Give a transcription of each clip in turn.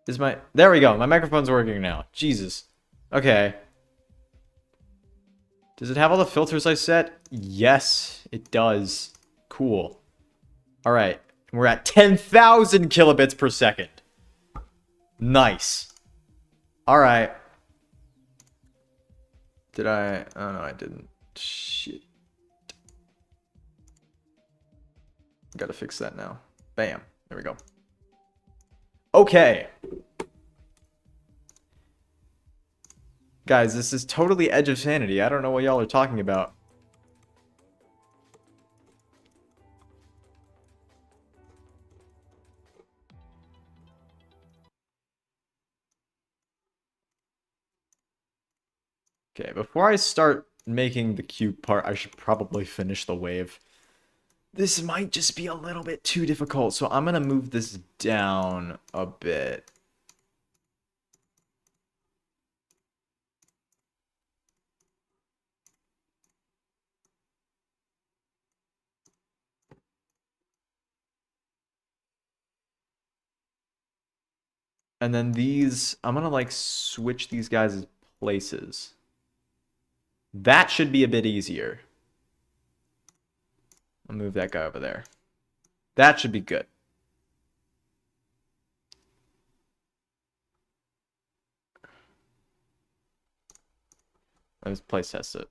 Is my... There we go. My microphone's working now. Jesus. Okay. Does it have all the filters I set? Yes, it does. Cool. Alright. We're at 10,000 kilobits per second. Nice. Alright. Did I... Oh, no, I didn't. Shit. Gotta fix that now. Bam. There we go. Okay. Guys, this is totally Edge of Sanity. I don't know what y'all are talking about. Okay, before I start making the cube part, I should probably finish the wave. This might just be a little bit too difficult, so I'm gonna move this down a bit. And then these, I'm gonna like switch these guys' places. That should be a bit easier. I'll move that guy over there. That should be good. Let's place test it.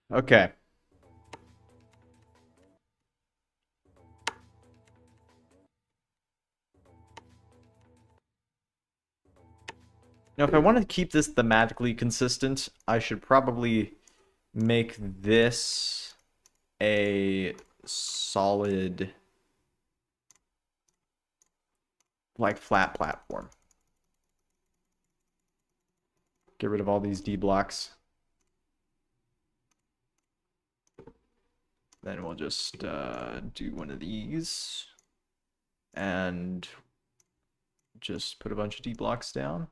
Okay. Now, if I want to keep this thematically consistent, I should probably make this a solid, like, flat platform. Get rid of all these D blocks. Then we'll just do one of these. And just put a bunch of D blocks down.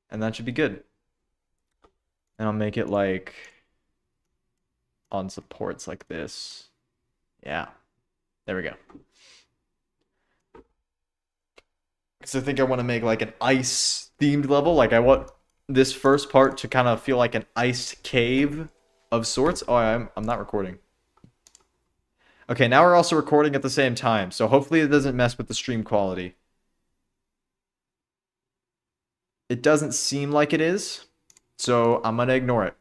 And that should be good. And I'll make it like on supports like this. Yeah. There we go. So I think I want to make like an ice themed level. Like I want this first part to kind of feel like an iced cave of sorts. Oh, I'm not recording. Okay, now we're also recording at the same time. So hopefully it doesn't mess with the stream quality. It doesn't seem like it is. So I'm going to ignore it.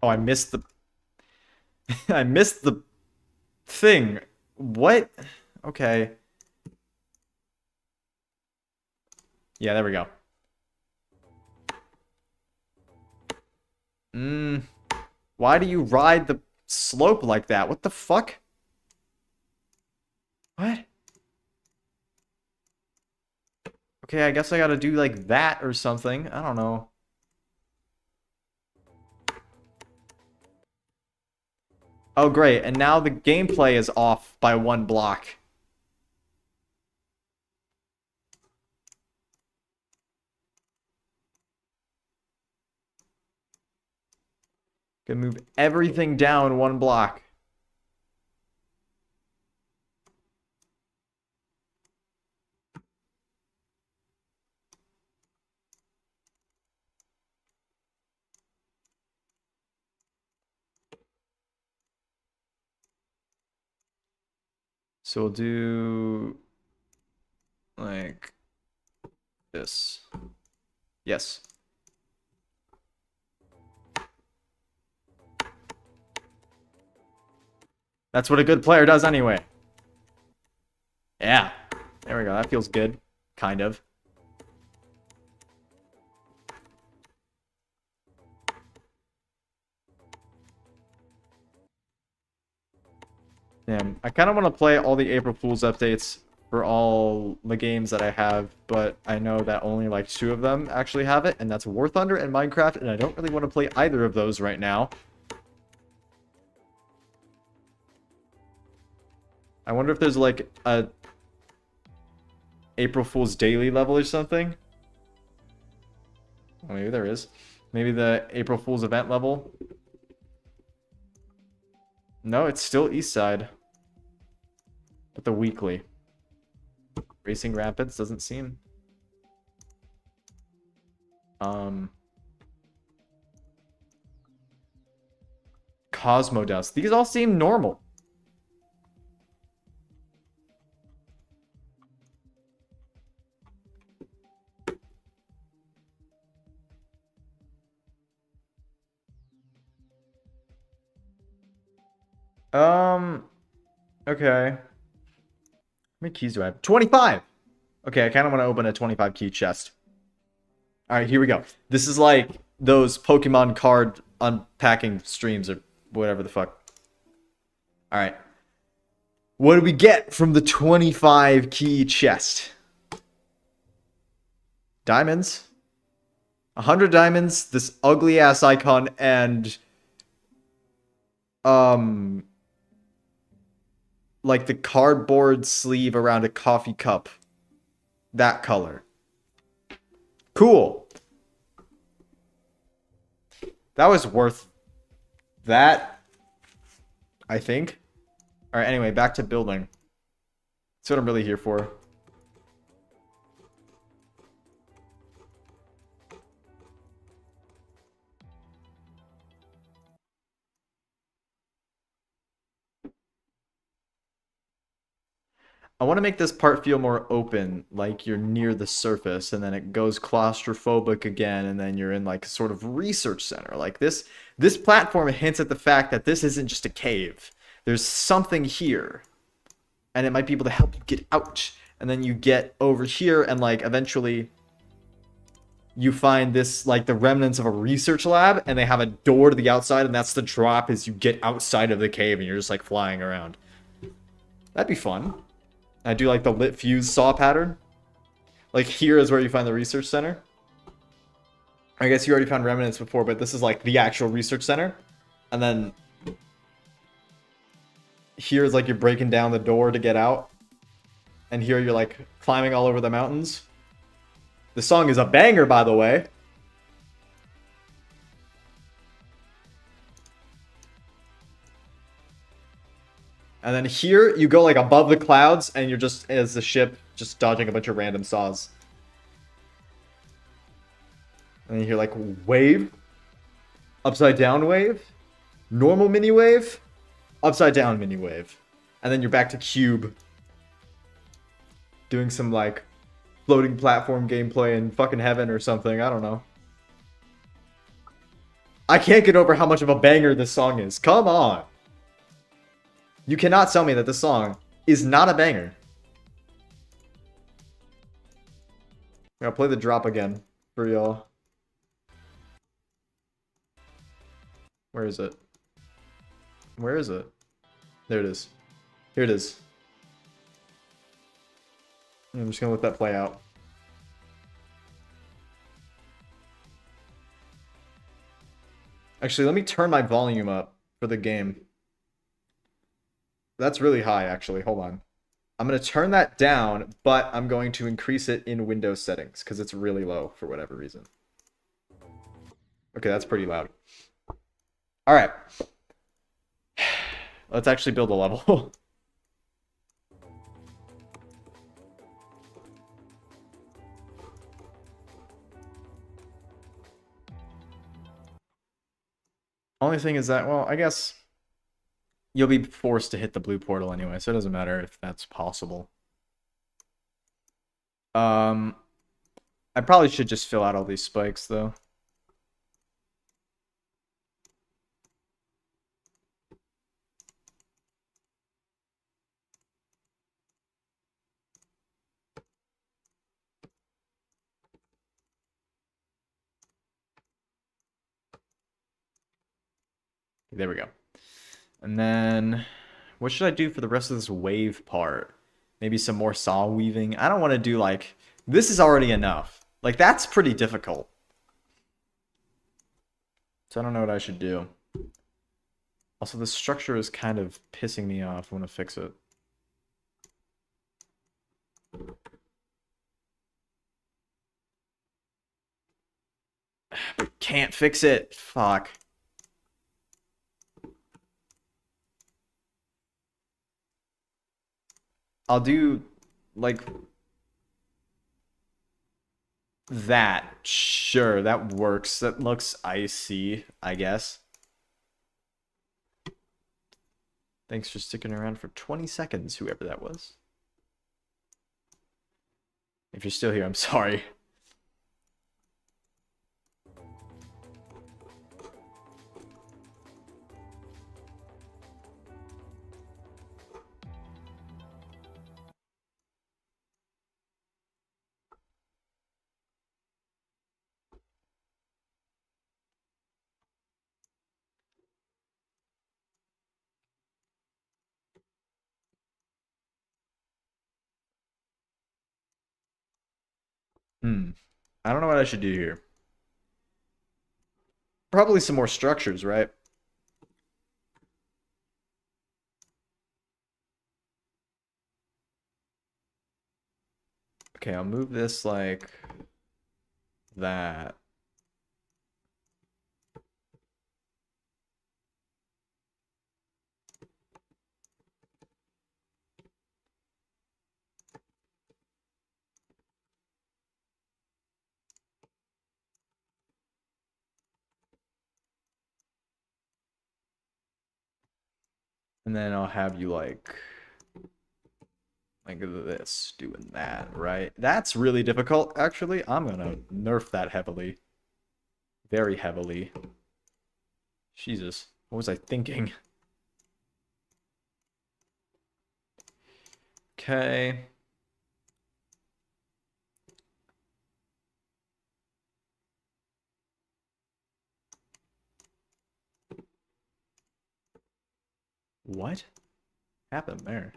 Oh, I missed the... I missed the thing. What? Okay. Yeah, there we go. Why do you ride the slope like that? What the fuck? What? Okay, I guess I gotta do like that or something. I don't know. Oh, great. And now the gameplay is off by one block. Gonna move everything down one block. So we'll do like this. Yes. That's what a good player does anyway. Yeah. There we go. That feels good. Kind of. Damn. I kind of want to play all the April Fool's updates for all the games that I have, but I know that only like 2 of them actually have it, and that's War Thunder and Minecraft, and I don't really want to play either of those right now. I wonder if there's like a April Fool's Daily level or something. Well, maybe there is. Maybe the April Fool's event level. No, it's still East Side. But the weekly. Racing Rapids doesn't seem. Cosmodust. These all seem normal. Okay. How many keys do I have? 25! Okay, I kind of want to open a 25 key chest. Alright, here we go. This is like those Pokemon card unpacking streams or whatever the fuck. Alright. What do we get from the 25 key chest? Diamonds. 100 diamonds, this ugly ass icon, and like the cardboard sleeve around a coffee cup. That color. Cool. That was worth that, I think. Alright, anyway, back to building. That's what I'm really here for. I want to make this part feel more open, like you're near the surface, and then it goes claustrophobic again, and then you're in like a sort of research center. Like this platform hints at the fact that this isn't just a cave. There's something here, and it might be able to help you get out. And then you get over here, and like eventually you find this like the remnants of a research lab, and they have a door to the outside, and that's the drop as you get outside of the cave, and you're just like flying around. That'd be fun. I do like the lit fuse saw pattern. Like here is where you find the research center. I guess you already found remnants before, but this is like the actual research center. And then here is like you're breaking down the door to get out. And here you're like climbing all over the mountains. The song is a banger, by the way. And then here, you go like above the clouds, and you're just, as the ship, just dodging a bunch of random saws. And you hear like wave, upside down wave, normal mini wave, upside down mini wave. And then you're back to cube. Doing some like floating platform gameplay in fucking heaven or something, I don't know. I can't get over how much of a banger this song is. Come on. You cannot tell me that this song is not a banger. I'll play the drop again for y'all. Where is it? Where is it? There it is. Here it is. I'm just gonna let that play out. Actually, let me turn my volume up for the game. That's really high, actually. Hold on. I'm going to turn that down, but I'm going to increase it in Windows settings because it's really low for whatever reason. Okay, that's pretty loud. All right. Let's actually build a level. Only thing is that, well, I guess you'll be forced to hit the blue portal anyway, so it doesn't matter if that's possible. I probably should just fill out all these spikes, though. There we go. And then, what should I do for the rest of this wave part? Maybe some more saw weaving. I don't want to do, like... This is already enough. Like, that's pretty difficult. So I don't know what I should do. Also, the structure is kind of pissing me off. I want to fix it. But can't fix it. Fuck. I'll do, like... That. Sure, that works. That looks icy, I guess. Thanks for sticking around for 20 seconds, whoever that was. If you're still here, I'm sorry. I don't know what I should do here. Probably some more structures, right? Okay, I'll move this like that. And then I'll have you like this, doing that, right? That's really difficult, actually. I'm gonna nerf that heavily. Very heavily. Jesus, what was I thinking? Okay. What happened there?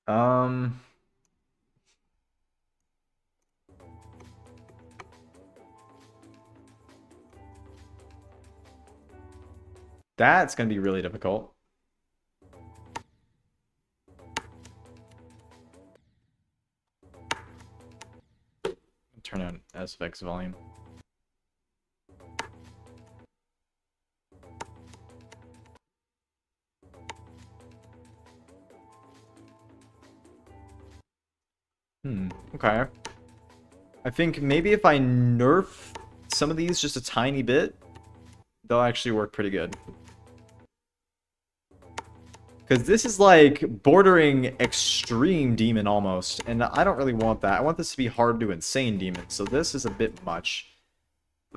Um, that's gonna be really difficult. Turn on SFX volume. Okay. I think maybe if I nerf some of these just a tiny bit, they'll actually work pretty good. Because this is like bordering extreme demon almost, and I don't really want that. I want this to be hard to insane demon, so this is a bit much.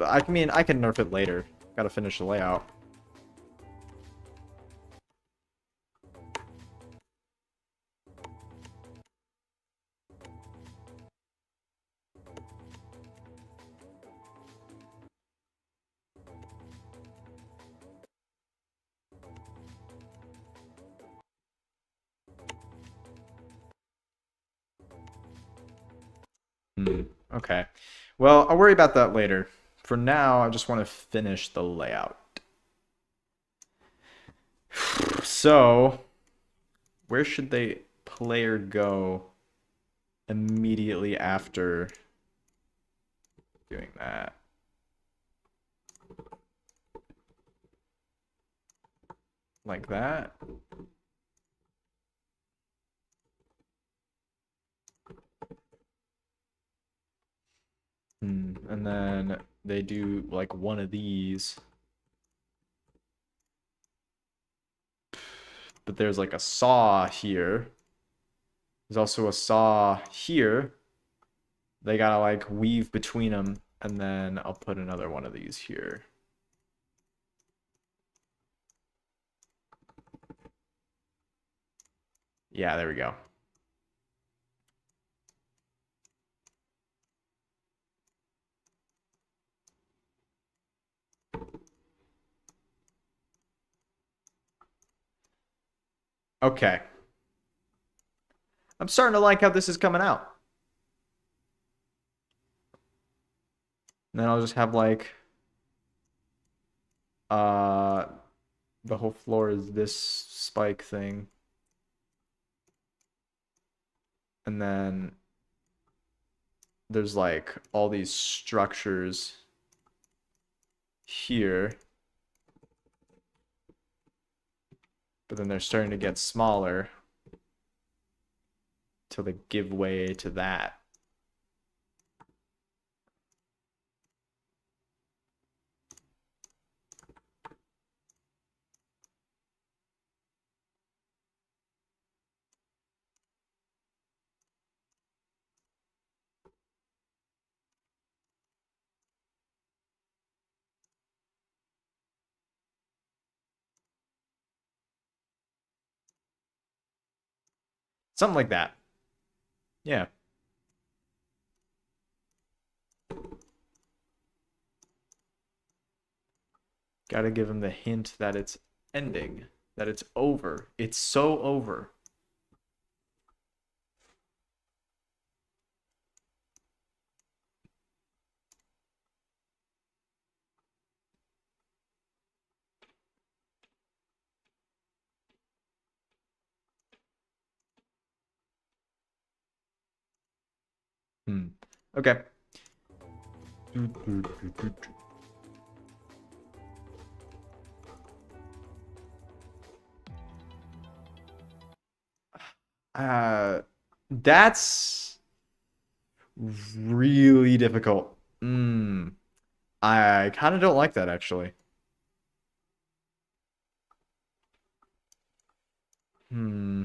I mean, I can nerf it later. Gotta finish the layout. Okay. Well, I'll worry about that later. For now, I just want to finish the layout. So, where should the player go immediately after doing that? Like that? they do like one of these. But there's like a saw here. There's also a saw here. They gotta like weave between them, and then I'll put another one of these here. Yeah, there we go. Okay. I'm starting to like how this is coming out. And then I'll just have like uh the whole floor is this spike thing. And then there's like all these structures here. But then they're starting to get smaller till they give way to that. Something like that. Yeah. Gotta give him the hint that it's ending, that it's over. It's so over. Okay. Uh, that's really difficult. I kind of don't like that actually. Hmm.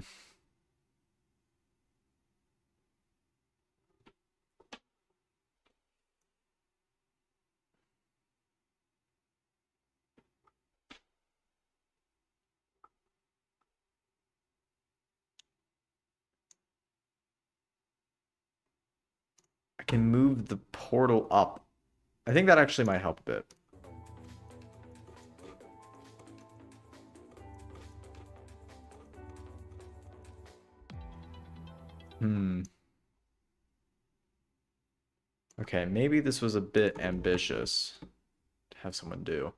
I can move the portal up. I think that actually might help a bit. Hmm. Okay, maybe this was a bit ambitious to have someone do.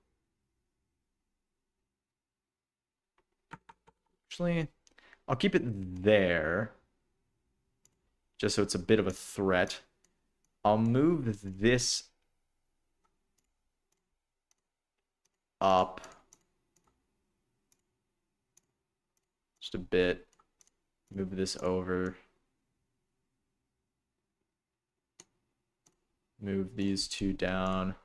Actually, I'll keep it there, just so it's a bit of a threat. I'll move this up just a bit. Move this over. Move these two down.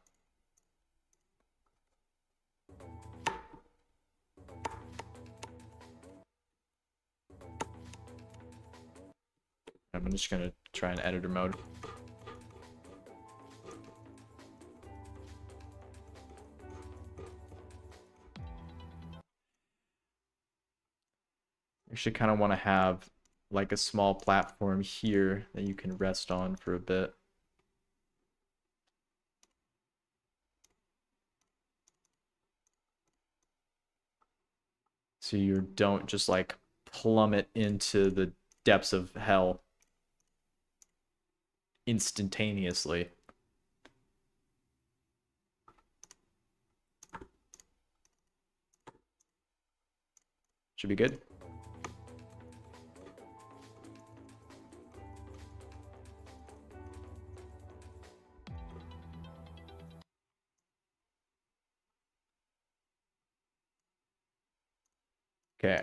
I'm just gonna try an editor mode. Actually kind of want to have like a small platform here that you can rest on for a bit. So you don't just like plummet into the depths of hell instantaneously. Should be good. Okay,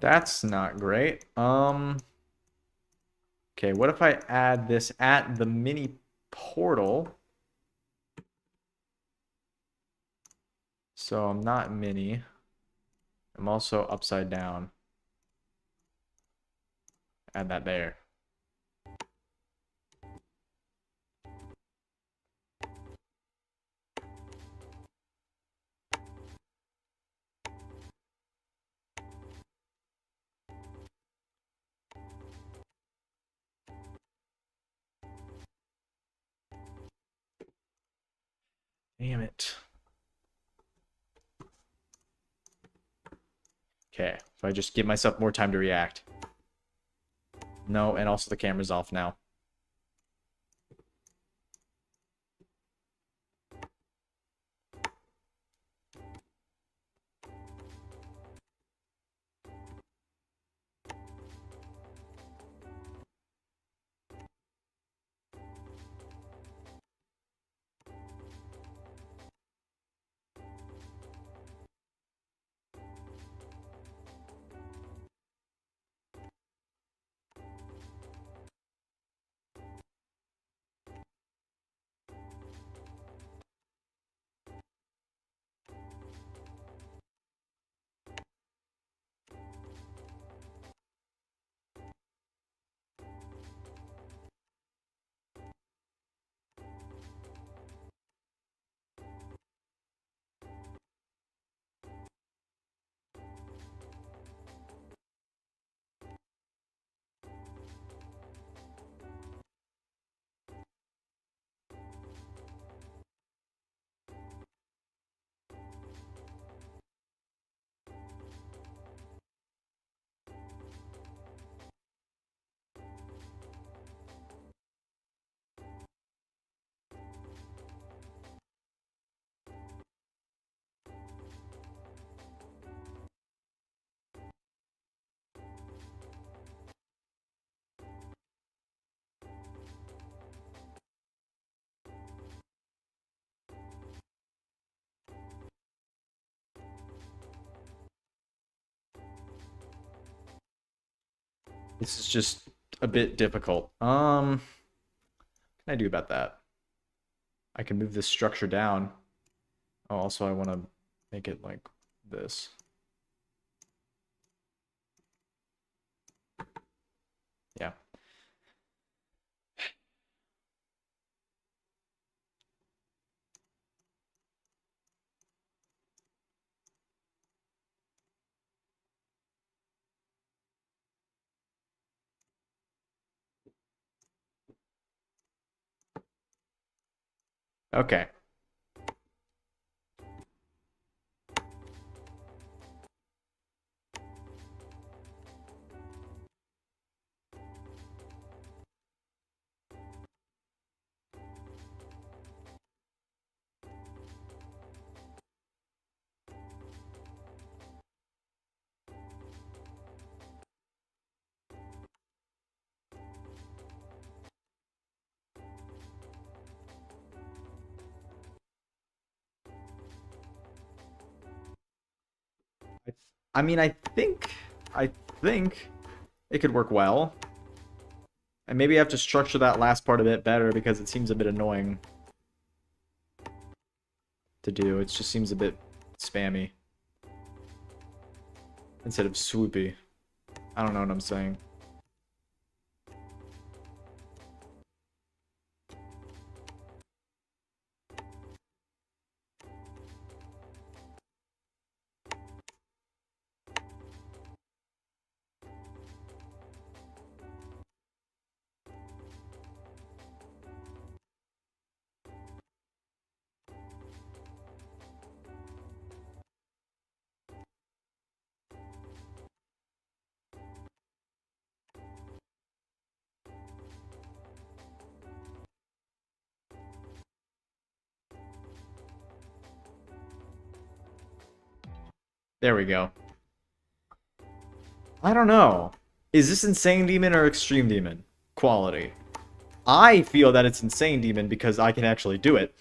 That's not great. Okay, what if I add this at the mini portal? So I'm not mini. I'm also upside down. Add that there. Damn it. Okay, if I just give myself more time to react. No, and also the camera's off now. This is just a bit difficult. What can I do about that? I can move this structure down. Oh, also I want to make it like this. Yeah. Okay. I mean, I think it could work well. And maybe I have to structure that last part a bit better because it seems a bit annoying to do. It just seems a bit spammy instead of swoopy. I don't know what I'm saying. There we go. I don't know. Is this Insane Demon or Extreme Demon? Quality. I feel that it's Insane Demon because I can actually do it.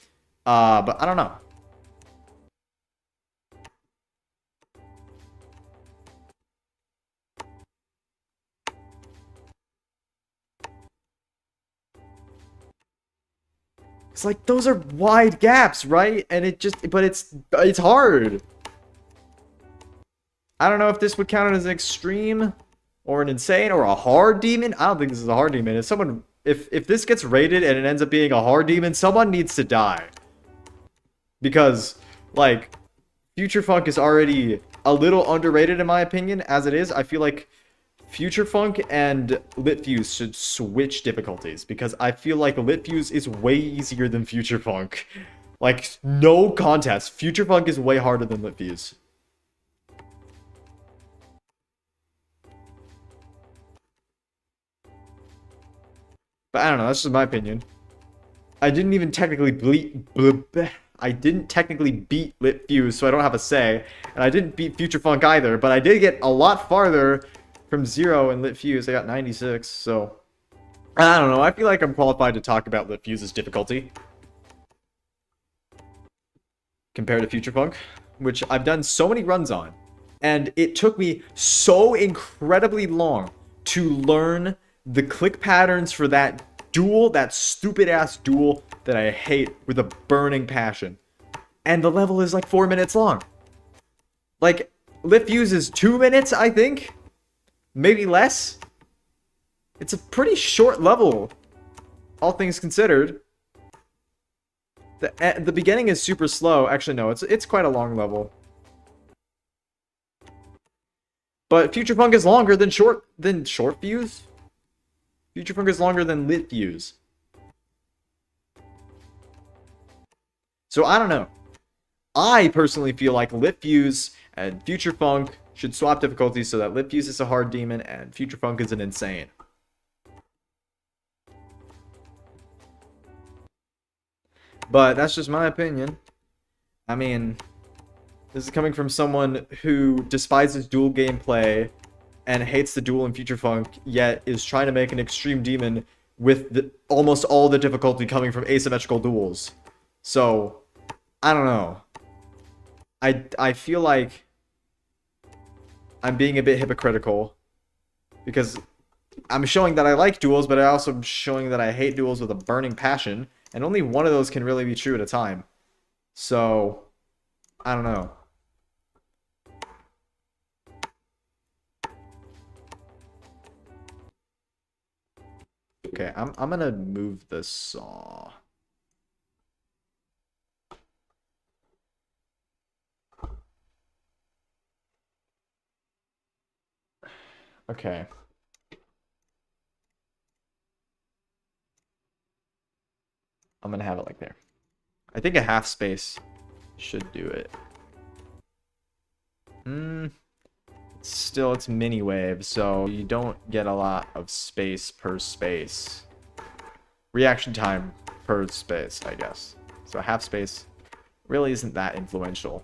But I don't know. It's like, those are wide gaps, right? And but it's hard. I don't know if this would count as an extreme or an insane or a hard demon. I don't think this is a hard demon. If this gets rated and it ends up being a hard demon, someone needs to die. Because, like, Future Funk is already a little underrated in my opinion, as it is. I feel like Future Funk and Lit Fuse should switch difficulties, because I feel like Lit Fuse is way easier than Future Funk. Like, no contest. Future Funk is way harder than Lit Fuse. But I don't know, that's just my opinion. I didn't even technically I didn't technically beat Lit Fuse, so I don't have a say. And I didn't beat Future Funk either, but I did get a lot farther from 0 in Lit Fuse. I got 96, so... I don't know, I feel like I'm qualified to talk about Lit Fuse's difficulty compared to Future Funk, which I've done so many runs on. And it took me so incredibly long to learn the click patterns for that duel, that stupid-ass duel that I hate with a burning passion. And the level is like 4 minutes long. Like, Lit Fuse is 2 minutes, I think? Maybe less? It's a pretty short level, all things considered. The beginning is super slow. Actually, no, it's quite a long level. But Future Funk is longer than Short Fuse? Future Funk is longer than Lit Fuse. So I don't know. I personally feel like Lit Fuse and Future Funk should swap difficulties so that Lit Fuse is a hard demon and Future Funk is an insane. But that's just my opinion. I mean, this is coming from someone who despises dual gameplay and hates the duel in Future Funk, yet is trying to make an extreme demon with almost all the difficulty coming from asymmetrical duels. So, I don't know. I feel like I'm being a bit hypocritical, because I'm showing that I like duels, but I also am showing that I hate duels with a burning passion, and only one of those can really be true at a time. So, I don't know. Okay, I'm gonna move the saw. Okay. I'm gonna have it like there. I think a half space should do it. Still, it's mini wave, so you don't get a lot of space per space. Reaction time per space, I guess. So a half space really isn't that influential.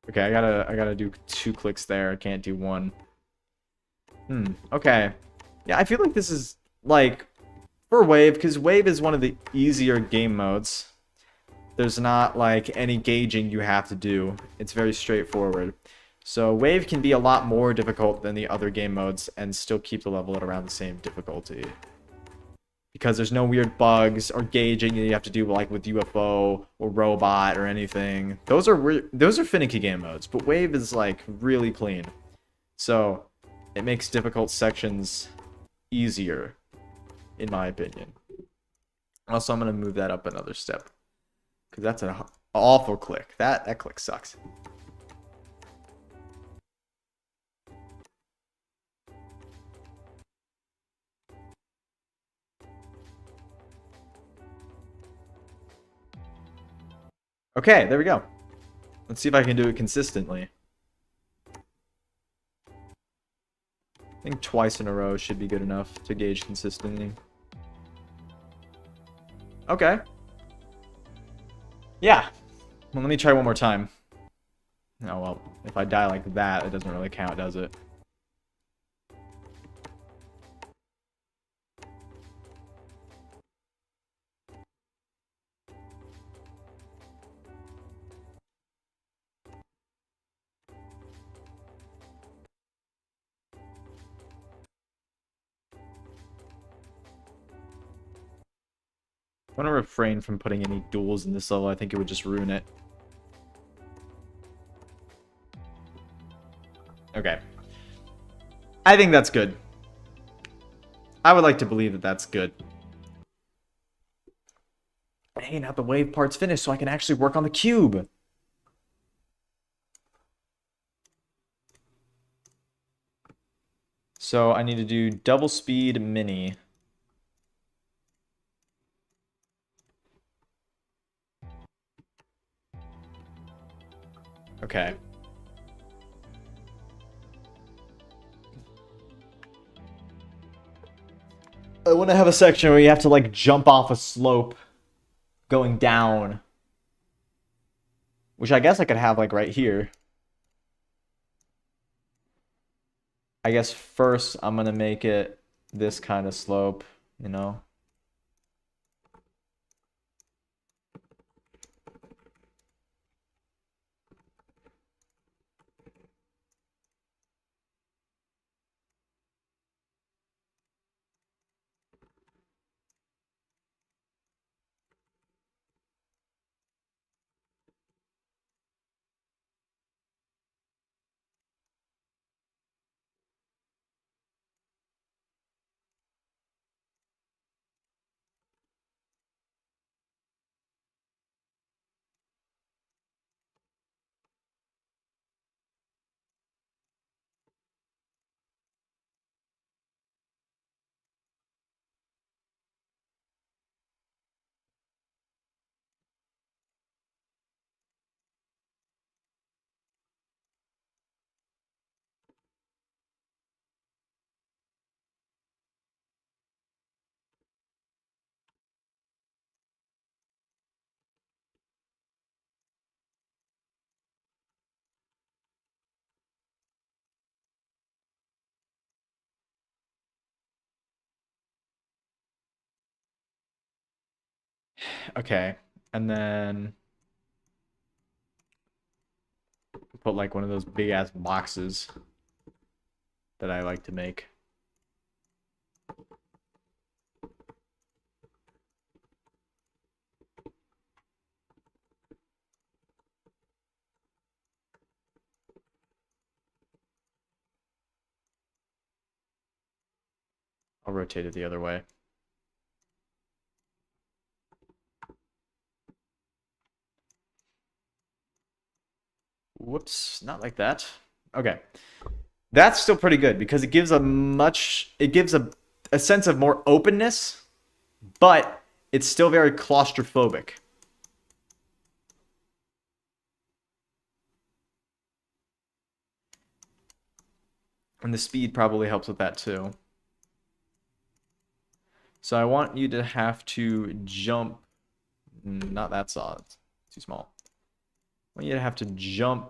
Okay, I gotta do 2 clicks there. I can't do 1. Okay. Yeah, I feel like this is, like, for Wave, because Wave is one of the easier game modes. There's not, like, any gauging you have to do. It's very straightforward. So Wave can be a lot more difficult than the other game modes and still keep the level at around the same difficulty. Because there's no weird bugs or gauging that you have to do, like with UFO or robot or anything. Those are finicky game modes, but Wave is like really clean. So it makes difficult sections easier, in my opinion. Also, I'm gonna move that up another step, because that's an awful click. That click sucks. Okay, there we go. Let's see if I can do it consistently. I think twice in a row should be good enough to gauge consistency. Okay. Yeah. Well, let me try one more time. Oh, well, if I die like that, it doesn't really count, does it? I want to refrain from putting any duels in this level. I think it would just ruin it. Okay. I think that's good. I would like to believe that that's good. Hey, now the wave part's finished, so I can actually work on the cube. So I need to do double speed mini. Okay. I want to have a section where you have to like jump off a slope going down. Which I guess I could have like right here. I guess first I'm going to make it this kind of slope, you know? Okay. And then put like one of those big ass boxes that I like to make. I'll rotate it the other way. Whoops, not like that. Okay. That's still pretty good because it gives a sense of more openness, but it's still very claustrophobic. And the speed probably helps with that too. So I want you to have to jump, not that solid, too small. I want you to have to jump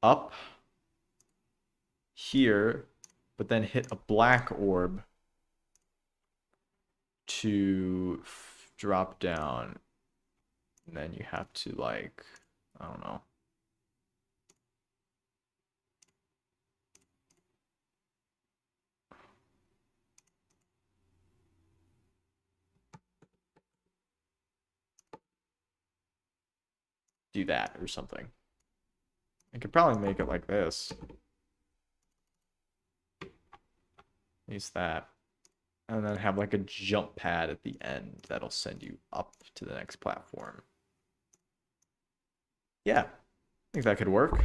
up here, but then hit a black orb to drop down. And then you have to like, I don't know. Do that or something. I could probably make it like this. Use that. And then have like a jump pad at the end that'll send you up to the next platform. Yeah, I think that could work.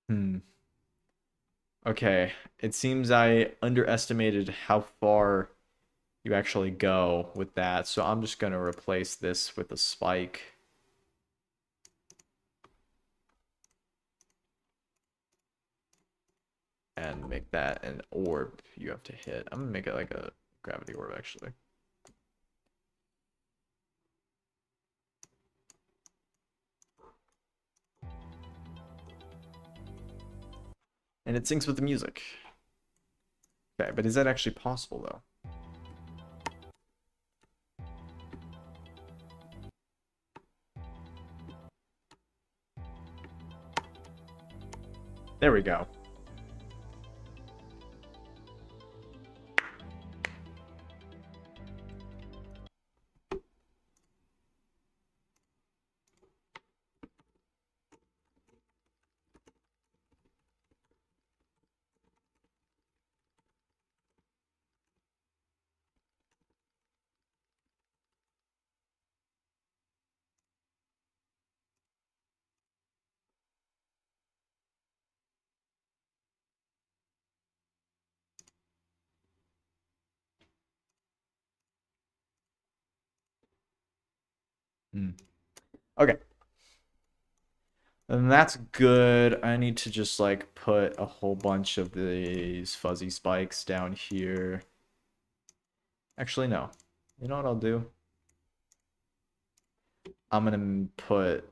Hmm. Okay, it seems I underestimated how far you actually go with that, so I'm just gonna replace this with a spike. and make that an orb you have to hit. I'm gonna make it like a gravity orb actually. And it syncs with the music. Okay, but is that actually possible though? There we go. Hmm. Okay. And that's good. I need to just like put a whole bunch of these fuzzy spikes down here. Actually, no. You know what I'll do? I'm gonna put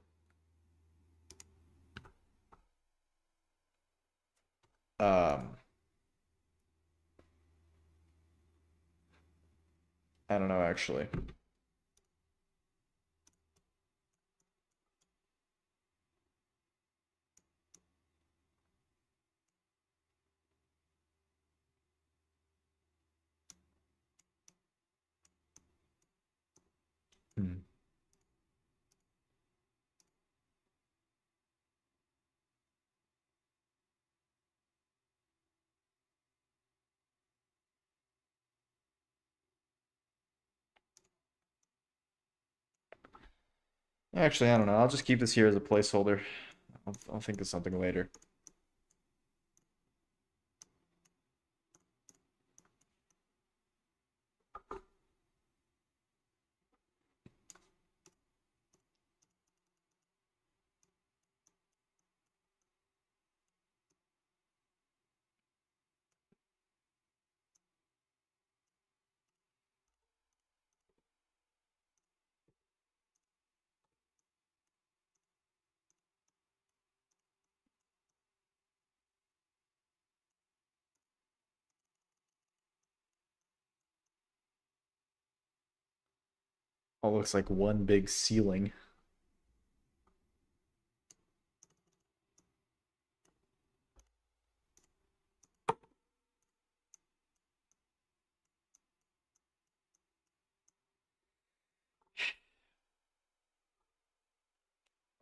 um I don't know actually. Hmm. Actually, I don't know. I'll just keep this here as a placeholder. I'll think of something later. All looks like one big ceiling.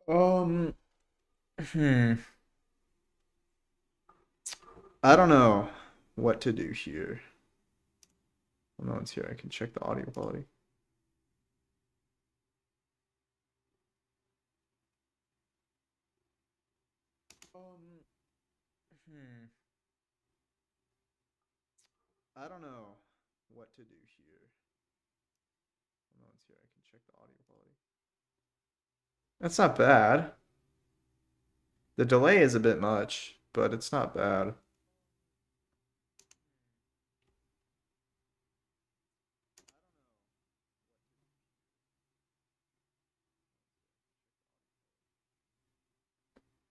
Um, hmm. I don't know what to do here. Well, no one's here. I can check the audio quality. Um, hmm. I don't know what to do here. Well, no one's here. I can check the audio quality. That's not bad. The delay is a bit much, but it's not bad.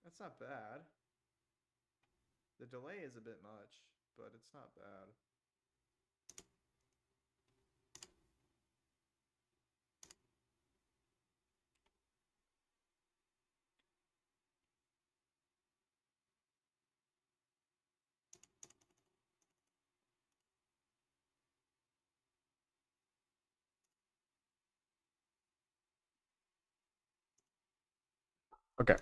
That's not bad. The delay is a bit much, but it's not bad. Okay.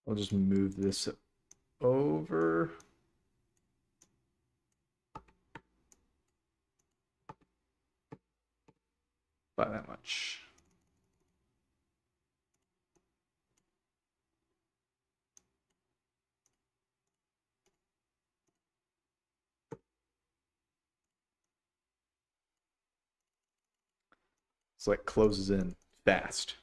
I'll just move this over. By that much. So it closes in fast.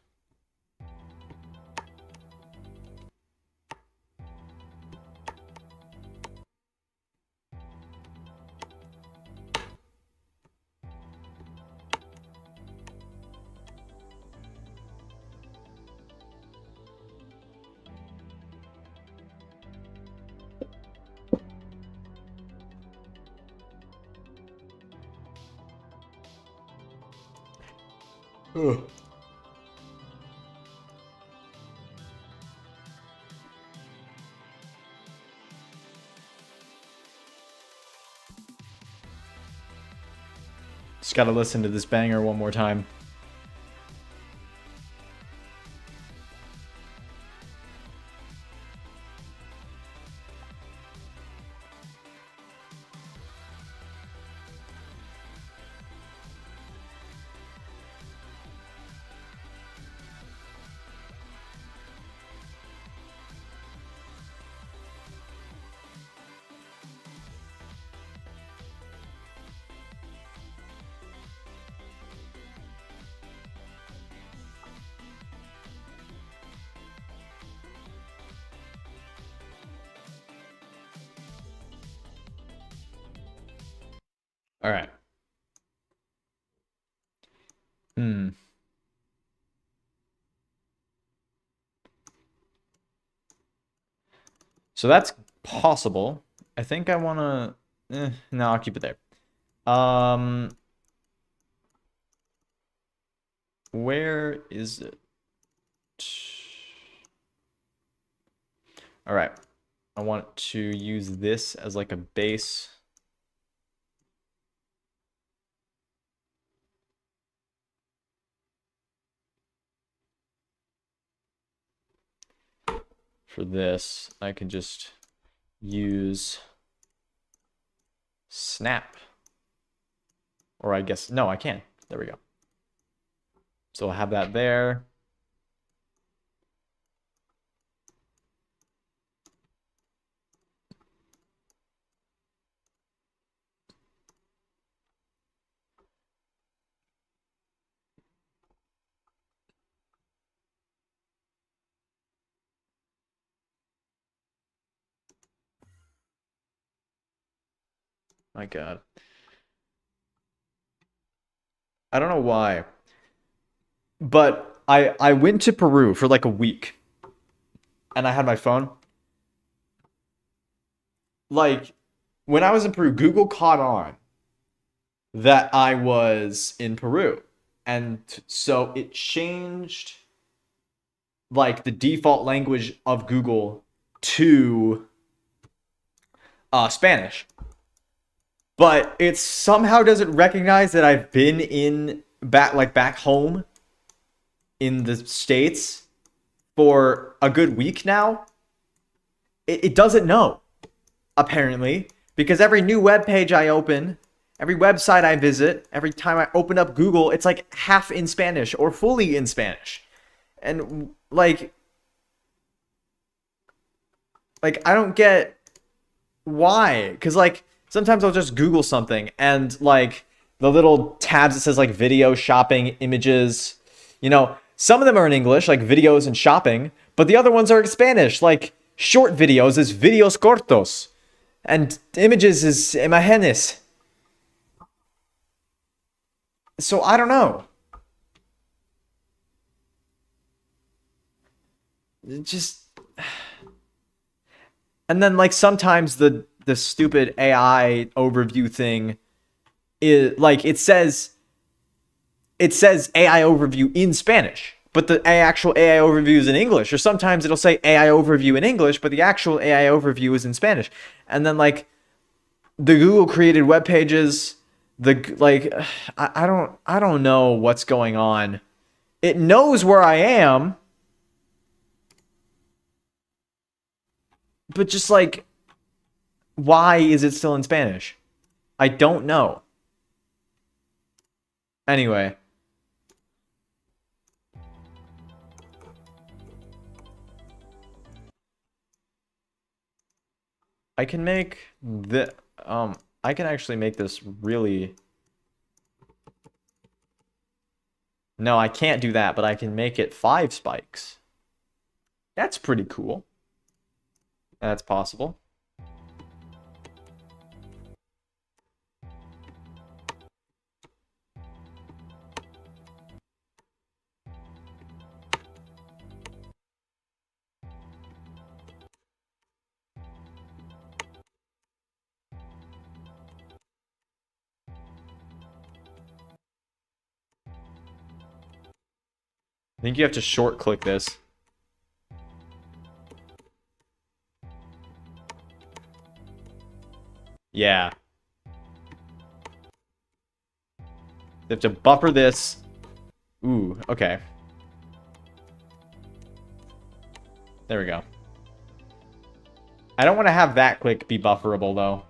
Ugh. Just gotta listen to this banger one more time. All right. So that's possible. I think I want to... no, I'll keep it there. Where is it? All right. I want to use this as like a base. For this, I can just use snap. Or I guess, no, I can. There we go. So I'll have that there. My God. I don't know why, but I went to Peru for like a week and I had my phone. Like when I was in Peru, Google caught on that I was in Peru. And so it changed like the default language of Google to Spanish. But it somehow doesn't recognize that I've been in back home in the States for a good week now. It doesn't know, apparently, because every new web page I open, every website I visit, every time I open up Google, it's like half in Spanish or fully in Spanish. And like I don't get why. Because like sometimes I'll just Google something and like the little tabs that says like video, shopping, images, some of them are in English, like videos and shopping, but the other ones are in Spanish, like short videos is videos cortos and images is imágenes. So I don't know. It just and then like sometimes the stupid AI overview thing is like it says AI overview in Spanish, but the actual AI overview is in English. Or sometimes it'll say AI overview in English, but the actual AI overview is in Spanish. And then like the Google created web pages, I don't know what's going on. It knows where I am. But just like, why is it still in Spanish? I don't know. Anyway. I can make the I can actually make this really. No, I can't do that, but I can make it 5 spikes. That's pretty cool. That's possible. I think you have to short click this. Yeah. You have to buffer this. Ooh, okay. There we go. I don't want to have that click be bufferable, though.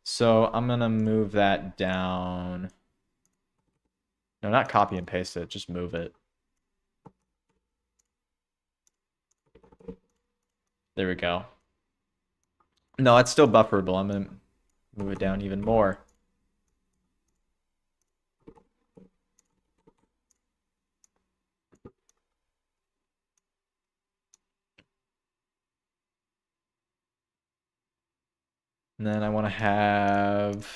So I'm going to move that down. No, not copy and paste it. Just move it. There we go. No, it's still bufferable. I'm going to move it down even more. And then I want to have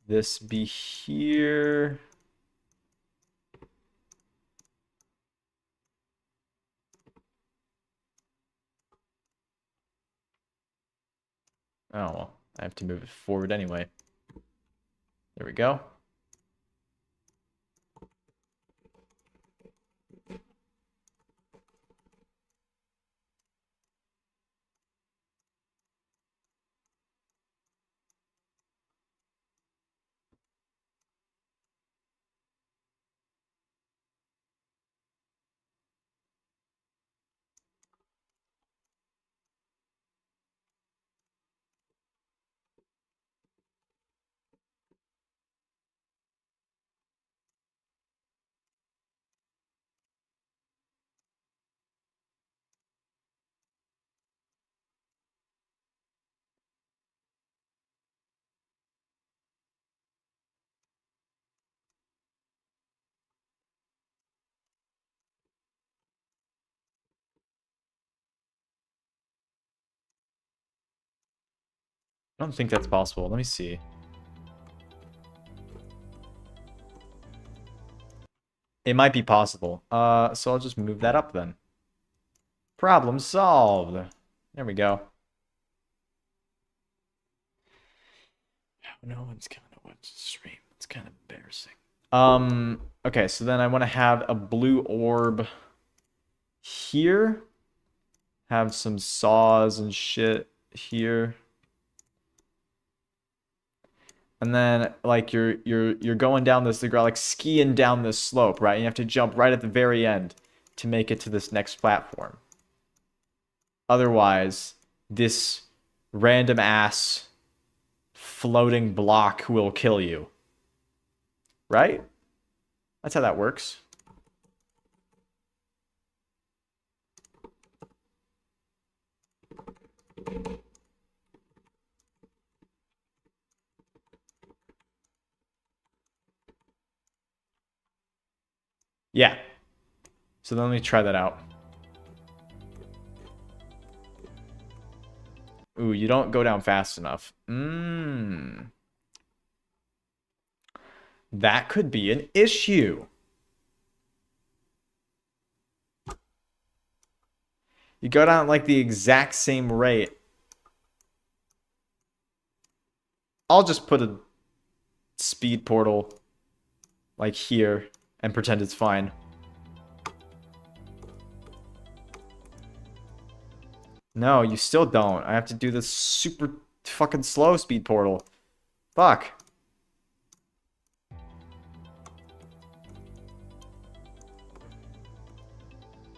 this be here. Oh, well, I have to move it forward anyway. There we go. I don't think that's possible. Let me see. It might be possible. So I'll just move that up then. Problem solved. There we go. No one's gonna watch the stream. It's kind of embarrassing. Okay, so then I want to have a blue orb here. Have some saws and shit here. And then like you're going down this, you're like skiing down this slope, right? And you have to jump right at the very end to make it to this next platform. Otherwise, this random ass floating block will kill you. Right? That's how that works. Yeah. So then let me try that out. Ooh, you don't go down fast enough. That could be an issue. You go down at like the exact same rate. I'll just put a speed portal like here and pretend it's fine. No, you still don't. I have to do this super fucking slow speed portal. Fuck.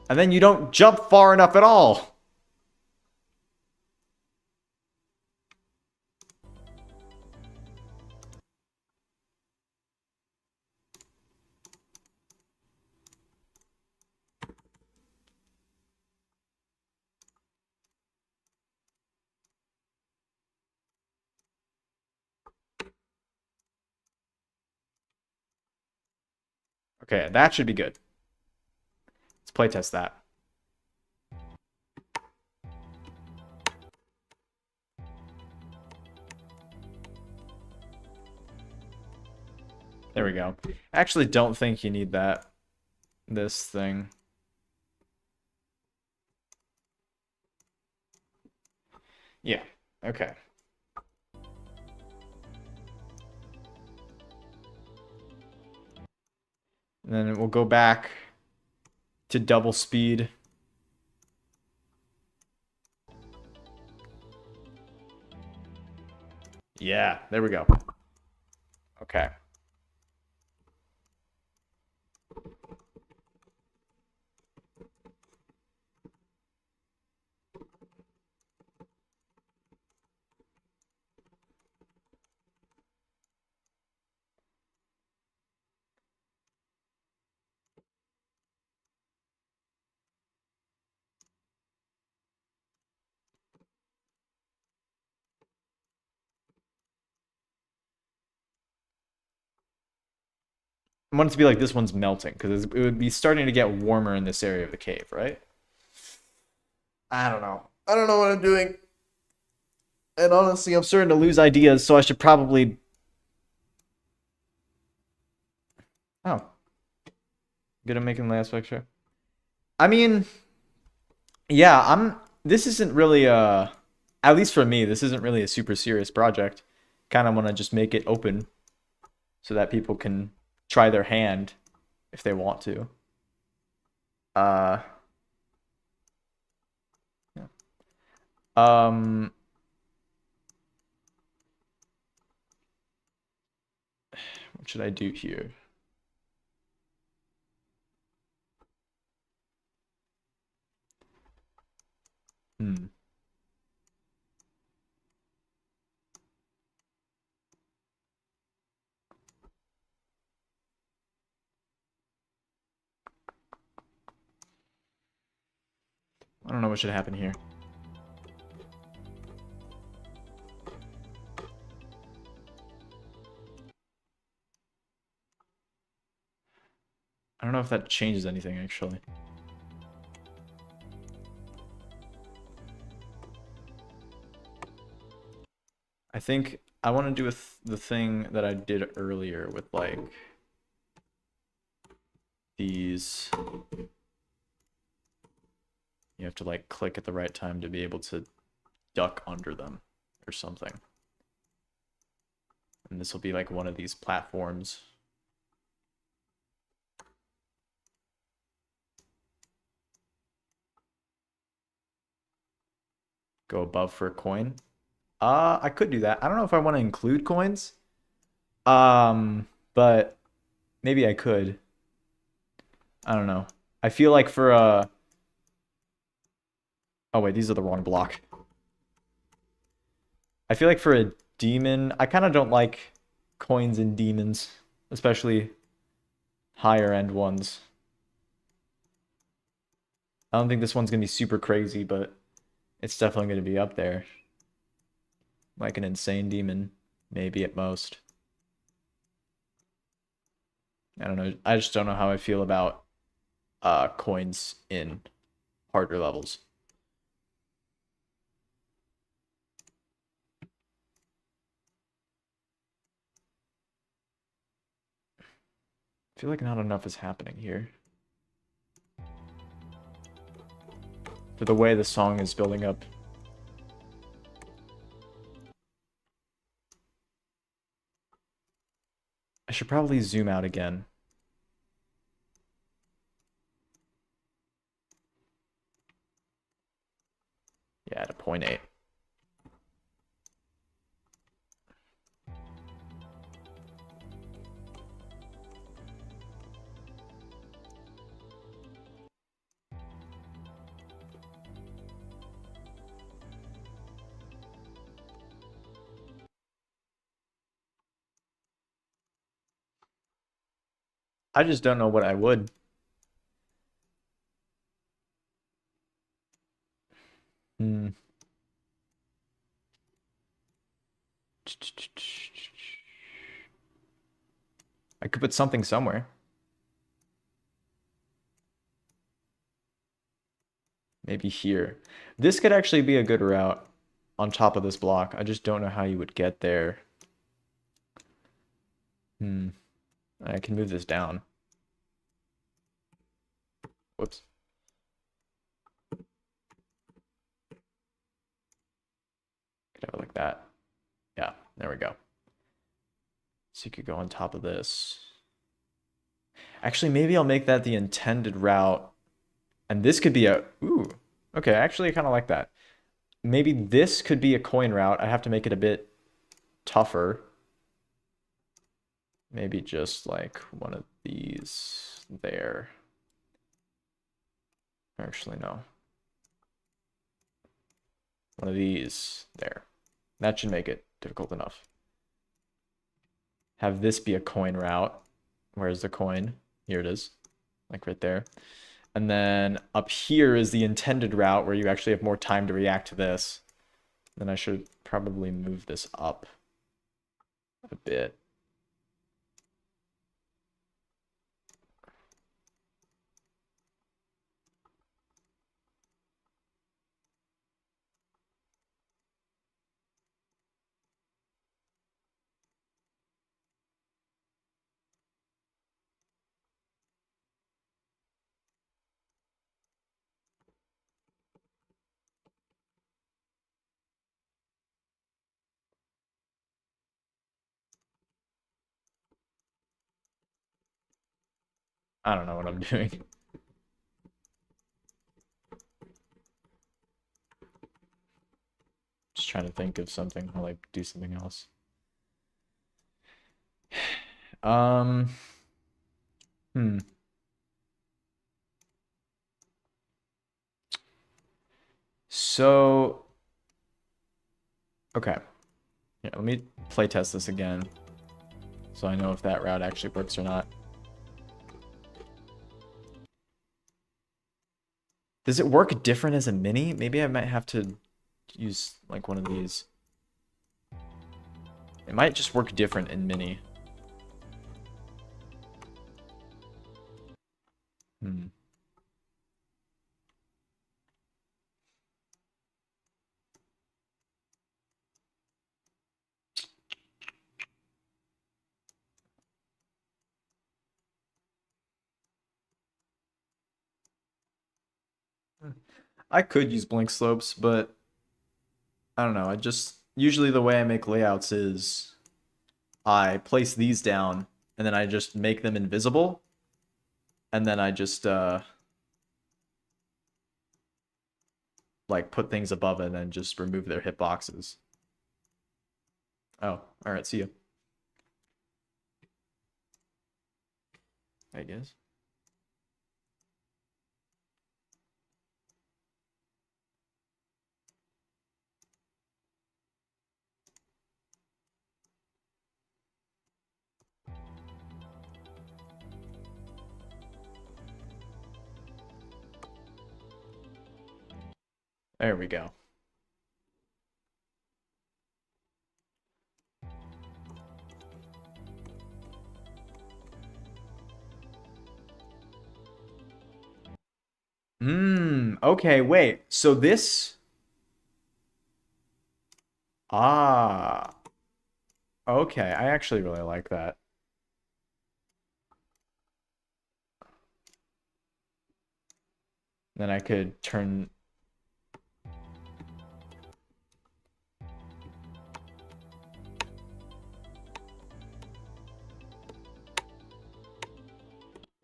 And then you don't jump far enough at all. Okay, that should be good. Let's playtest that. There we go. I actually don't think you need that. This thing. Yeah. Okay. And then we'll go back to double speed. Yeah, there we go. Okay. I want it to be like this one's melting, because it would be starting to get warmer in this area of the cave, right? I don't know. I don't know what I'm doing. And honestly, I'm starting to lose ideas, so I should probably... Oh. Good at making the last picture. I mean, yeah, this isn't really a... At least for me, this isn't really a super serious project. Kind of want to just make it open so that people can try their hand if they want to. Uh... Yeah. What should I do here? Hmm. I don't know what should happen here. I don't know if that changes anything, actually. I think I want to do the thing that I did earlier with, like, these. You have to, like, click at the right time to be able to duck under them or something. And this will be, like, one of these platforms. Go above for a coin. I could do that. I don't know if I want to include coins. But maybe I could. I don't know. I feel like for a... Oh, wait, these are the wrong block. I feel like for a demon, I kind of don't like coins and demons, especially higher end ones. I don't think this one's going to be super crazy, but it's definitely going to be up there. Like an insane demon, maybe at most. I don't know. I just don't know how I feel about coins in harder levels. I feel like not enough is happening here. For the way the song is building up. I should probably zoom out again. Yeah, at a 0.8. I just don't know what I would. Hmm. I could put something somewhere. maybe here. This could actually be a good route on top of this block. I just don't know how you would get there. I can move this down. Whoops. Could have it like that. Yeah, there we go. So you could go on top of this. Actually, maybe I'll make that the intended route. And this could be a... Ooh. Okay, actually, I kind of like that. Maybe this could be a coin route. I have to make it a bit tougher. Maybe just like one of these there. Actually, no. One of these there. That should make it difficult enough. Have this be a coin route. Where's the coin? Here it is. Like right there. And then up here is the intended route where you actually have more time to react to this. Then I should probably move this up a bit. I don't know what I'm doing. Just trying to think of something or like do something else. Hmm. So, okay. Yeah, let me play test this again so I know if that route actually works or not. Does it work different as a mini? Maybe I might have to use like one of these. It might just work different in mini. I could use blink slopes, but I don't know. I just usually the way I make layouts is I place these down and then I just make them invisible and then I just like put things above it and just remove their hitboxes. Oh, all right, see ya. I guess. There we go. Okay, wait. So this... Ah. Okay, I actually really like that. Then I could turn...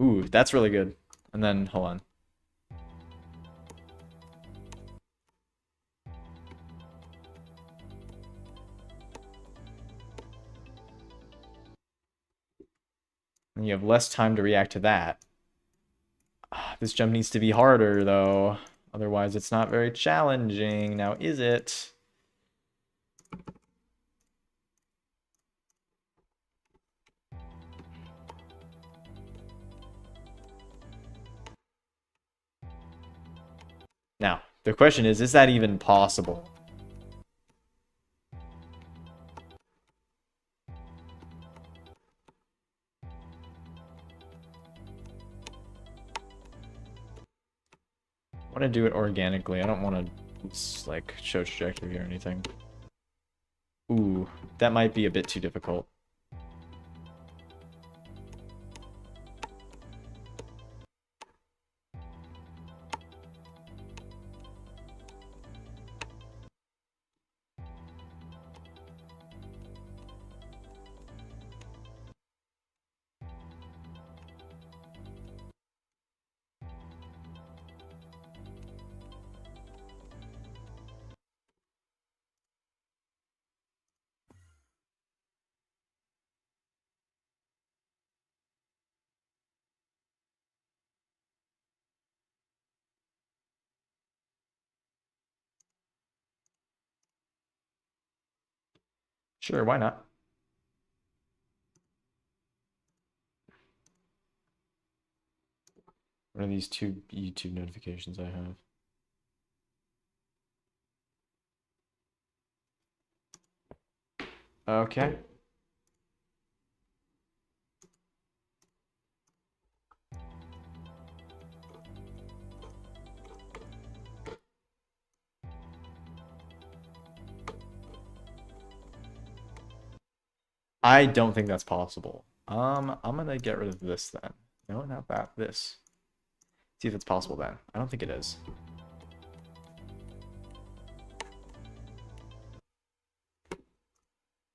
Ooh, that's really good. And then, hold on. And you have less time to react to that. This jump needs to be harder, though. Otherwise, it's not very challenging. Now, is it? Now, the question is that even possible? want to do it organically. I don't want to, like, show trajectory or anything. Ooh, that might be a bit too difficult. Sure, why not? What are these 2 YouTube notifications I have? Okay. I don't think that's possible. I'm gonna get rid of this then. No, not that. This. See if it's possible then. I don't think it is.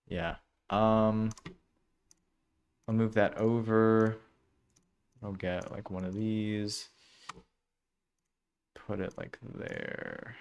Yeah. I'll move that over. I'll get like one of these. Put it like there.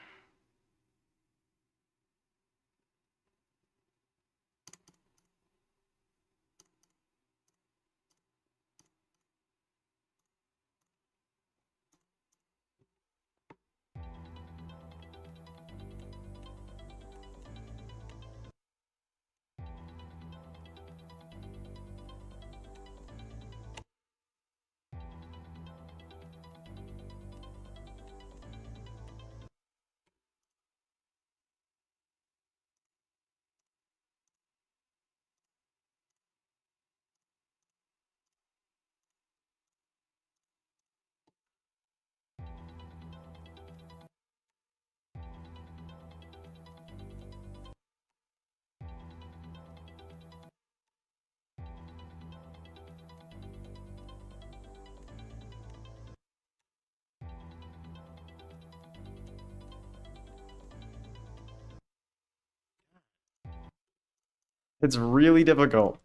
It's really difficult.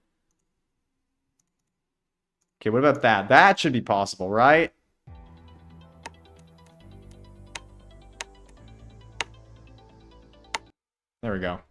Okay, what about that? That should be possible, right? There we go.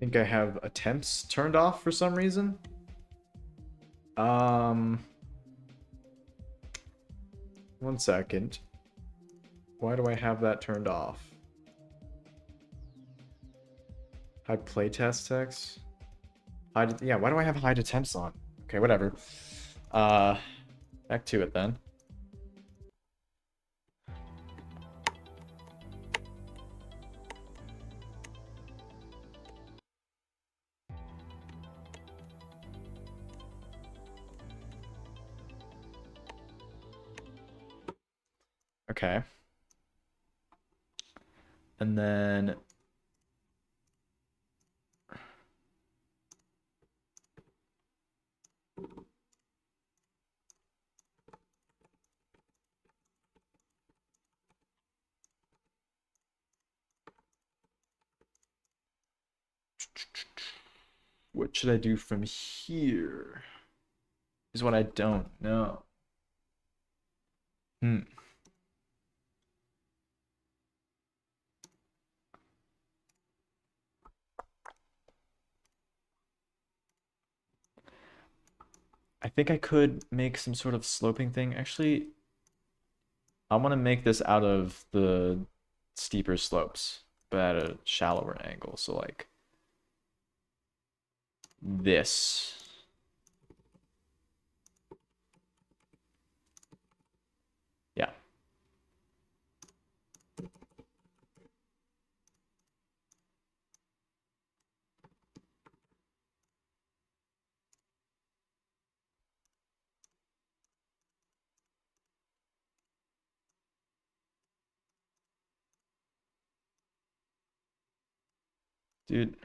think I have attempts turned off for some reason. Um, 1 second. Why do I have that turned off? Hide playtest text. Yeah, why do I have hide attempts on? Okay, whatever. Uh, Back to it then. Okay. And then what should I do from here? Is what I don't know. Hmm. I think I could make some sort of sloping thing. Actually, I want to make this out of the steeper slopes, but at a shallower angle. So like this. Yeah. Dude,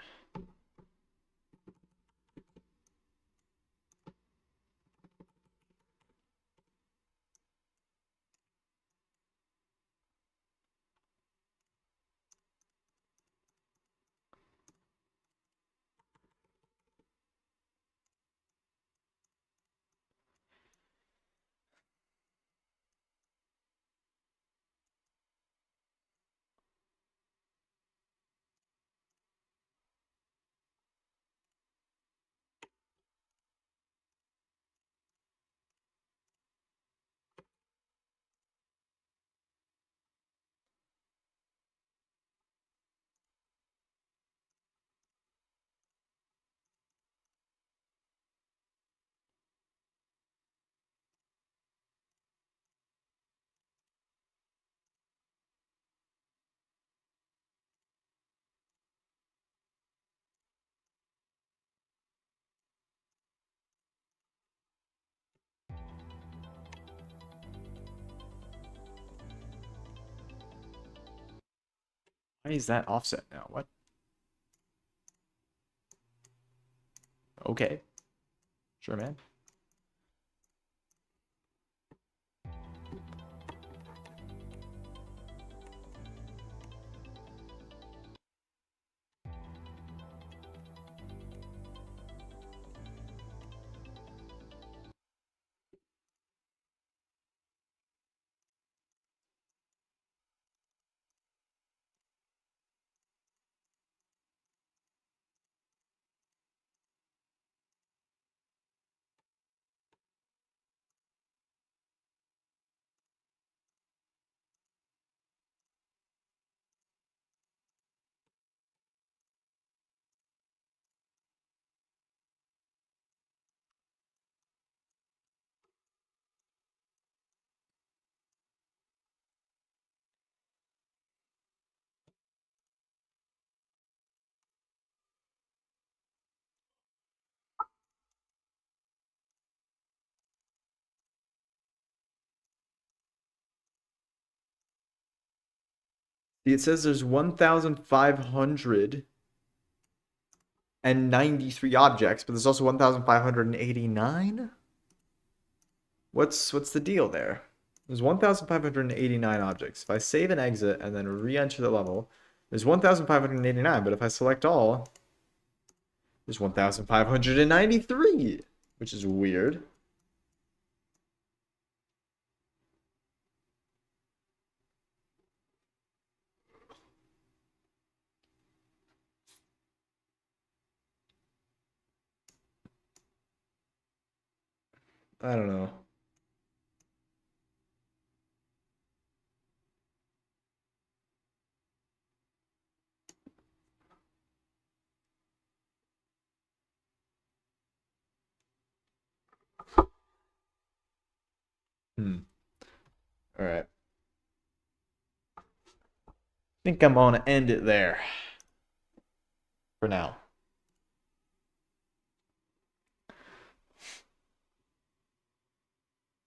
why is that offset now? What? Okay. Sure, man. See, it says there's 1,593 objects, but there's also 1,589? What's the deal there? There's 1,589 objects. If I save and exit and then re-enter the level, there's 1,589, but if I select all, there's 1,593, which is weird. I don't know. Hmm. All right. I think I'm gonna end it there for now.